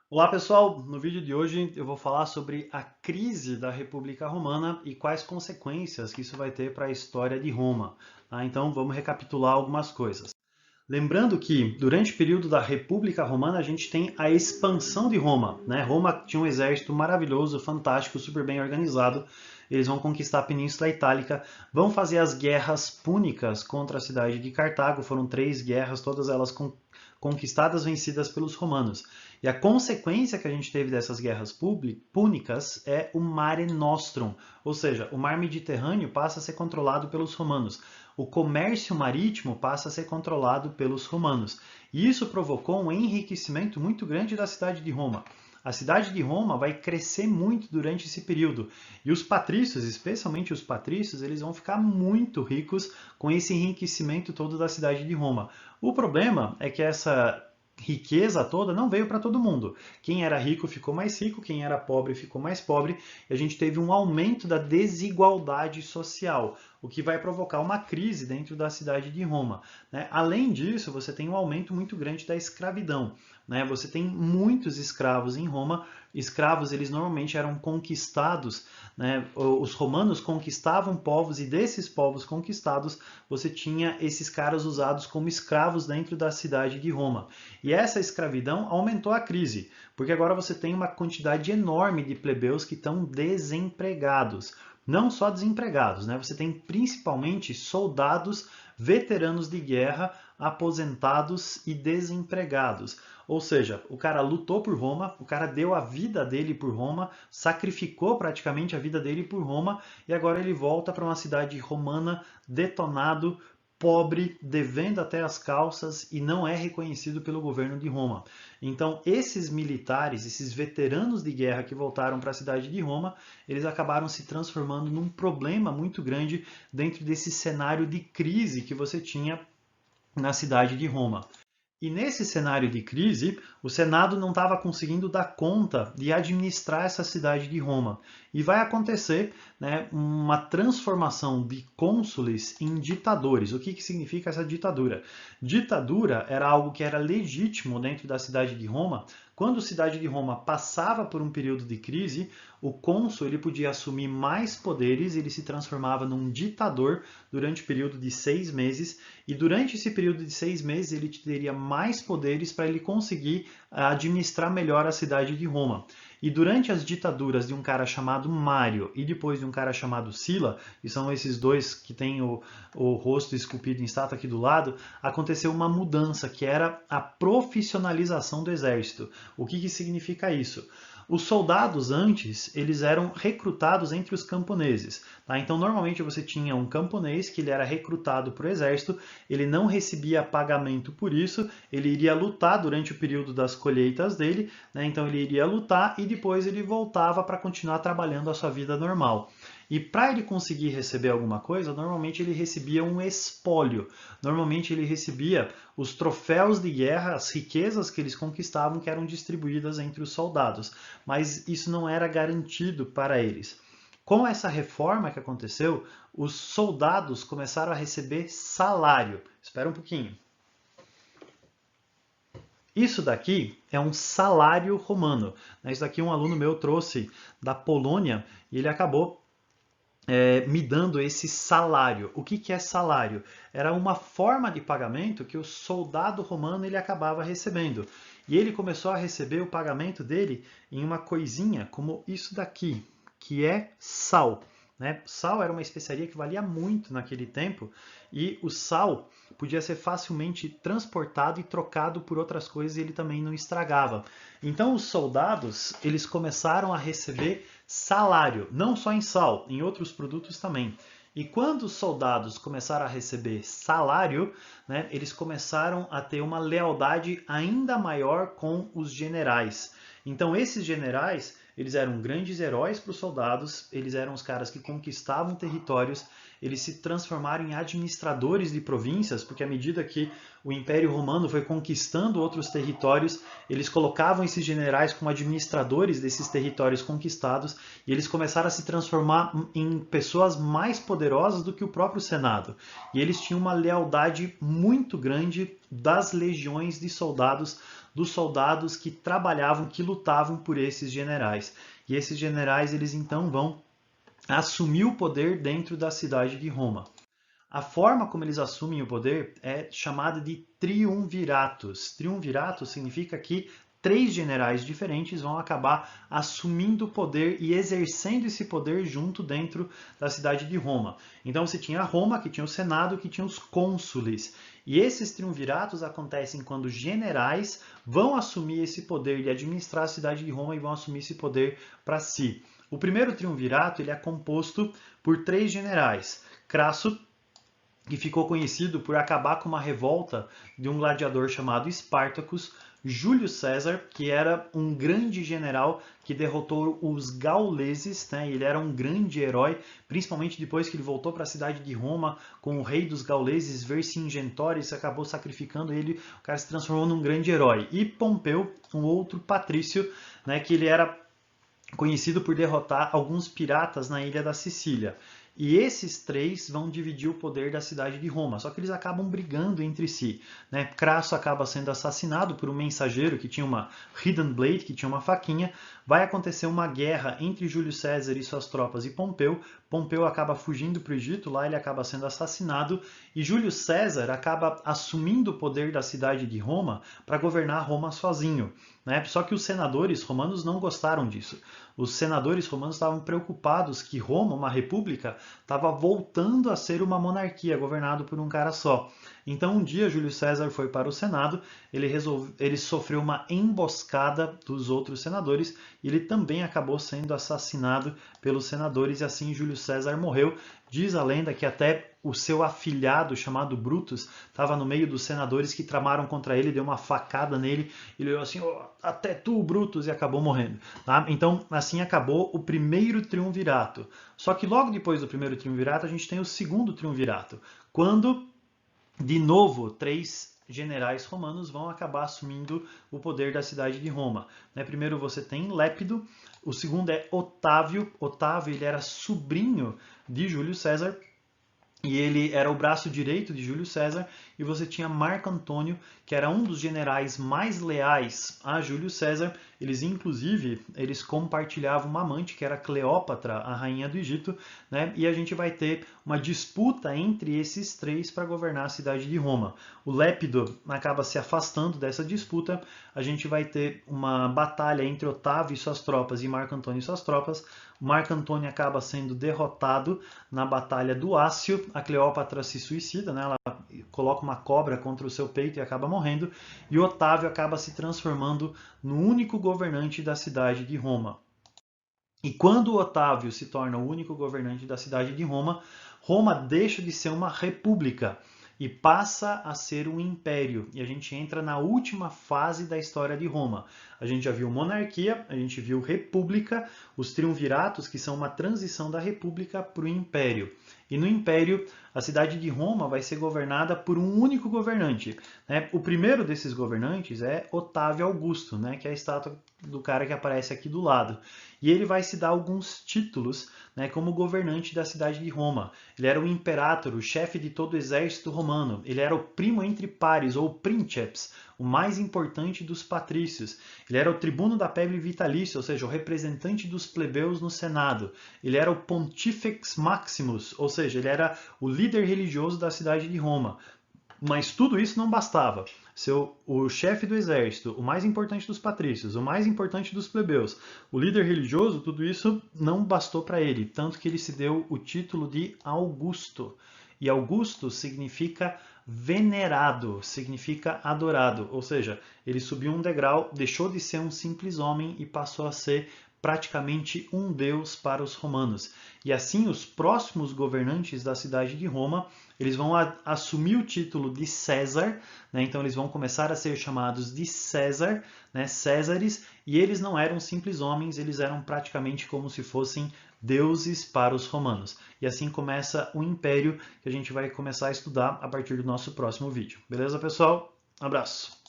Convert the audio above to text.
Olá pessoal, no vídeo de hoje eu vou falar sobre a crise da República Romana e quais consequências que isso vai ter para a história de Roma. Tá? Então vamos recapitular algumas coisas. Lembrando que durante o período da República Romana a gente tem a expansão de Roma. Né? Roma tinha um exército maravilhoso, fantástico, super bem organizado. Eles vão conquistar a Península Itálica, vão fazer as guerras púnicas contra a cidade de Cartago. Foram 3 guerras, todas elas conquistadas, vencidas pelos romanos. E a consequência que a gente teve dessas guerras púnicas é o Mare Nostrum, ou seja, o mar Mediterrâneo passa a ser controlado pelos romanos. O comércio marítimo passa a ser controlado pelos romanos. E isso provocou um enriquecimento muito grande da cidade de Roma. A cidade de Roma vai crescer muito durante esse período. E os patrícios, especialmente os patrícios, eles vão ficar muito ricos com esse enriquecimento todo da cidade de Roma. O problema é que essa riqueza toda não veio para todo mundo. Quem era rico ficou mais rico, quem era pobre ficou mais pobre, e a gente teve um aumento da desigualdade social, o que vai provocar uma crise dentro da cidade de Roma. Né? Além disso, você tem um aumento muito grande da escravidão. Né? Você tem muitos escravos em Roma. Escravos, eles normalmente eram conquistados, né? Os romanos conquistavam povos e desses povos conquistados você tinha esses caras usados como escravos dentro da cidade de Roma. E essa escravidão aumentou a crise, porque agora você tem uma quantidade enorme de plebeus que estão desempregados. Não só desempregados, né? Você tem principalmente soldados, veteranos de guerra, aposentados e desempregados. Ou seja, o cara lutou por Roma, o cara deu a vida dele por Roma, sacrificou praticamente a vida dele por Roma e agora ele volta para uma cidade romana detonado, pobre, devendo até as calças e não é reconhecido pelo governo de Roma. Então, esses militares, esses veteranos de guerra que voltaram para a cidade de Roma, eles acabaram se transformando num problema muito grande dentro desse cenário de crise que você tinha na cidade de Roma. E nesse cenário de crise, o Senado não estava conseguindo dar conta de administrar essa cidade de Roma. E vai acontecer, né, uma transformação de cônsules em ditadores. O que significa essa ditadura? Ditadura era algo que era legítimo dentro da cidade de Roma. Quando a cidade de Roma passava por um período de crise, o cônsul ele podia assumir mais poderes, ele se transformava num ditador durante o período de 6 meses, e durante esse período de 6 meses ele teria mais poderes para ele conseguir administrar melhor a cidade de Roma. E durante as ditaduras de um cara chamado Mário e depois de um cara chamado Sila, que são esses dois que têm o rosto esculpido em estátua aqui do lado, aconteceu uma mudança, que era a profissionalização do exército. O que significa isso? Os soldados antes, eles eram recrutados entre os camponeses. Tá? Então, normalmente você tinha um camponês que ele era recrutado para o exército, ele não recebia pagamento por isso, ele iria lutar durante o período das colheitas dele, né? Então ele iria lutar e depois ele voltava para continuar trabalhando a sua vida normal. E para ele conseguir receber alguma coisa, normalmente ele recebia um espólio. Normalmente ele recebia os troféus de guerra, as riquezas que eles conquistavam, que eram distribuídas entre os soldados. Mas isso não era garantido para eles. Com essa reforma que aconteceu, os soldados começaram a receber salário. Espera um pouquinho. Isso daqui é um salário romano. Isso daqui um aluno meu trouxe da Polônia e ele acabou me dando esse salário. O que é salário? Era uma forma de pagamento que o soldado romano ele acabava recebendo. E ele começou a receber o pagamento dele em uma coisinha como isso daqui, que é sal. Né? Sal era uma especiaria que valia muito naquele tempo e o sal podia ser facilmente transportado e trocado por outras coisas e ele também não estragava. Então os soldados eles começaram a receber salário, não só em sal, em outros produtos também. E quando os soldados começaram a receber salário, né, eles começaram a ter uma lealdade ainda maior com os generais. Então esses generais, eles eram grandes heróis para os soldados, eles eram os caras que conquistavam territórios, eles se transformaram em administradores de províncias, porque à medida que o Império Romano foi conquistando outros territórios, eles colocavam esses generais como administradores desses territórios conquistados e eles começaram a se transformar em pessoas mais poderosas do que o próprio Senado. E eles tinham uma lealdade muito grande das legiões de soldados dos soldados que trabalhavam, que lutavam por esses generais. E esses generais, eles então vão assumir o poder dentro da cidade de Roma. A forma como eles assumem o poder é chamada de triunviratus. Triunviratus significa que 3 generais diferentes vão acabar assumindo o poder e exercendo esse poder junto dentro da cidade de Roma. Então você tinha Roma, que tinha o Senado, que tinha os cônsules. E esses triunviratos acontecem quando generais vão assumir esse poder de administrar a cidade de Roma e vão assumir esse poder para si. O primeiro triunvirato ele é composto por 3 generais. Crasso, que ficou conhecido por acabar com uma revolta de um gladiador chamado Espartacus, Júlio César, que era um grande general que derrotou os gauleses, né? Ele era um grande herói, principalmente depois que ele voltou para a cidade de Roma com o rei dos gauleses, Vercingetorix, acabou sacrificando ele, o cara se transformou num grande herói. E Pompeu, um outro patrício, né? Que ele era conhecido por derrotar alguns piratas na ilha da Sicília. E esses 3 vão dividir o poder da cidade de Roma, só que eles acabam brigando entre si, né? Crasso acaba sendo assassinado por um mensageiro que tinha uma hidden blade, que tinha uma faquinha. Vai acontecer uma guerra entre Júlio César e suas tropas e Pompeu. Pompeu acaba fugindo para o Egito, lá ele acaba sendo assassinado e Júlio César acaba assumindo o poder da cidade de Roma para governar Roma sozinho, né? Só que os senadores romanos não gostaram disso. Os senadores romanos estavam preocupados que Roma, uma república, estava voltando a ser uma monarquia, governado por um cara só. Então, um dia, Júlio César foi para o Senado, ele sofreu uma emboscada dos outros senadores e ele também acabou sendo assassinado pelos senadores e assim Júlio César morreu. Diz a lenda que até o seu afilhado, chamado Brutus, estava no meio dos senadores que tramaram contra ele, deu uma facada nele, e ele olhou assim, oh, até tu, Brutus, e acabou morrendo. Tá? Então, assim acabou o primeiro triunvirato. Só que logo depois do primeiro triunvirato, a gente tem o segundo triunvirato, quando, de novo, 3 generais romanos vão acabar assumindo o poder da cidade de Roma. Primeiro você tem Lépido, o segundo é Otávio. Otávio ele era sobrinho de Júlio César, e ele era o braço direito de Júlio César, e você tinha Marco Antônio, que era um dos generais mais leais a Júlio César. Inclusive, eles compartilhavam uma amante, que era Cleópatra, a rainha do Egito, né? E a gente vai ter uma disputa entre esses 3 para governar a cidade de Roma. O Lépido acaba se afastando dessa disputa, a gente vai ter uma batalha entre Otávio e suas tropas e Marco Antônio e suas tropas. Marco Antônio acaba sendo derrotado na Batalha do Ácio, a Cleópatra se suicida, né? Ela coloca uma cobra contra o seu peito e acaba morrendo, e Otávio acaba se transformando no único governante da cidade de Roma. E quando Otávio se torna o único governante da cidade de Roma, Roma deixa de ser uma república e passa a ser um império. E a gente entra na última fase da história de Roma. A gente já viu monarquia, a gente viu república, os triunviratos, que são uma transição da república para o império. E no império, a cidade de Roma vai ser governada por um único governante, né? O primeiro desses governantes é Otávio Augusto, né? Que é a estátua do cara que aparece aqui do lado. E ele vai se dar alguns títulos, né, como governante da cidade de Roma. Ele era o imperator, o chefe de todo o exército romano. Ele era o primo entre pares, ou princeps, o mais importante dos patrícios. Ele era o tribuno da plebe vitalícia, ou seja, o representante dos plebeus no Senado. Ele era o pontifex maximus, ou seja, ele era o líder religioso da cidade de Roma. Mas tudo isso não bastava. O chefe do exército, o mais importante dos patrícios, o mais importante dos plebeus, o líder religioso, tudo isso não bastou para ele, tanto que ele se deu o título de Augusto. E Augusto significa venerado, significa adorado, ou seja, ele subiu um degrau, deixou de ser um simples homem e passou a ser praticamente um deus para os romanos. E assim os próximos governantes da cidade de Roma, eles vão assumir o título de César, né? Então eles vão começar a ser chamados de César, né? Césares, e eles não eram simples homens, eles eram praticamente como se fossem deuses para os romanos. E assim começa o império que a gente vai começar a estudar a partir do nosso próximo vídeo. Beleza, pessoal? Abraço!